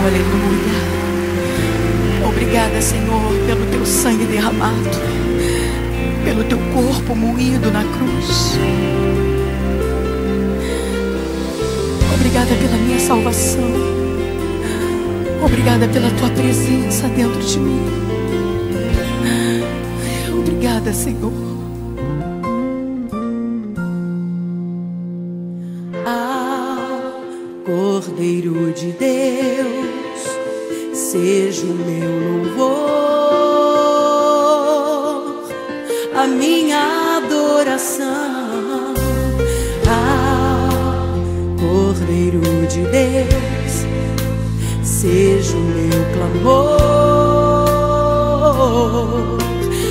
aleluia. Obrigada, Senhor, pelo teu sangue derramado, pelo teu corpo moído na cruz. Obrigada pela minha salvação. Obrigada pela tua presença dentro de mim. Obrigada, Senhor. Cordeiro de Deus, seja o meu louvor, a minha adoração. Cordeiro de Deus, seja o meu clamor,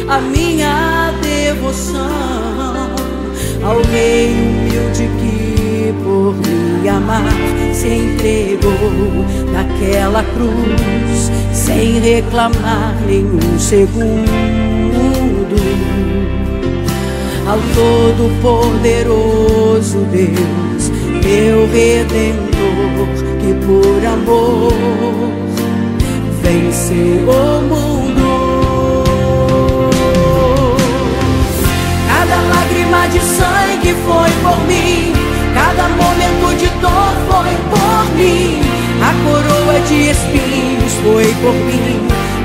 a minha devoção ao Rei humilde que por me amar se entregou naquela cruz sem reclamar nenhum segundo. Ao todo-poderoso Deus, meu Redentor, que por amor venceu o mundo. Cada lágrima de sangue foi por mim, cada momento de dor foi por mim, a coroa de espinhos foi por mim,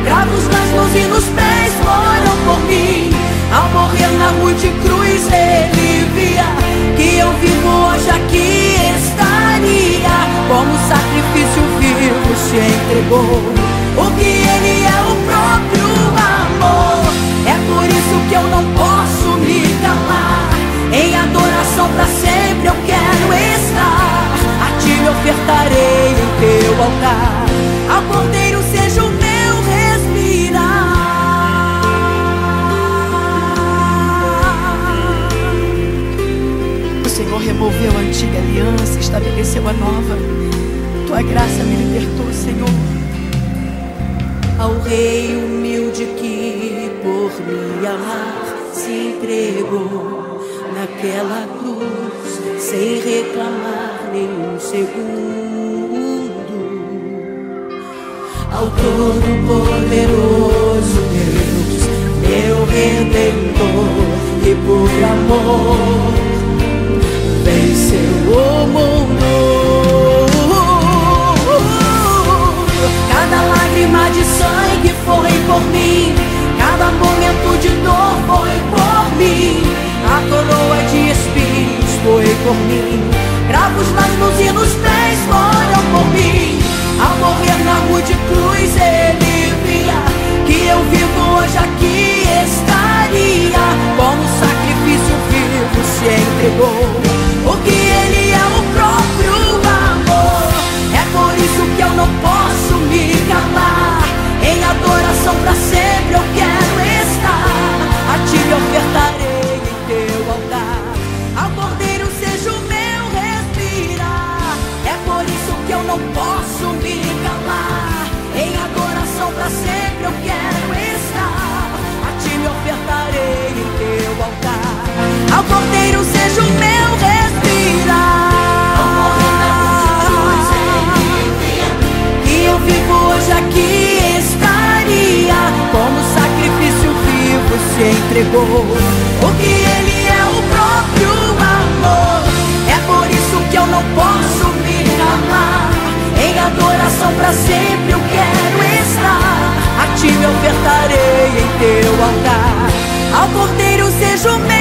cravos nas mãos e nos pés foram por mim. Ao morrer na rude cruz ele via que eu vivo hoje aqui estaria, como sacrifício vivo se entregou, porque ele é o próprio amor. É por isso que eu não posso me calar, em adoração pra sempre eu quero estar, a ti me ofertarei em teu altar, ao Cordeiro seja o meu respirar. O Senhor removeu a antiga aliança, estabeleceu a nova. Tua graça me libertou, Senhor. Ao Rei humilde que por me amar se entregou naquela cruz sem reclamar nenhum segundo. Ao todo-poderoso Deus, meu Redentor, que por amor venceu o mundo. Cada lágrima de sangue foi por mim, cada momento de dor foi por mim, a coroa de espinhos foi por mim, cravos nas mãos e nos pés foram por mim. Ao morrer na rude cruz ele via que eu vivo hoje aqui estaria, como sacrifício vivo se entregou, porque ele é o próprio amor. É por isso que eu não posso me calar, em adoração pra sempre eu quero estar, a ti me ofertarei em teu altar, ao Cordeiro seja o meu respirar. É por isso que eu não posso me calar, em adoração pra sempre eu quero estar, a ti me ofertarei em teu altar, ao Cordeiro seja o meu respirar. Que eu vivo hoje aqui estaria, como sacrifício vivo se entregou, porque ele é o próprio amor. É por isso que eu não posso me calar, em adoração pra sempre eu quero estar, a ti me ofertarei em teu altar, ao Cordeiro seja o meu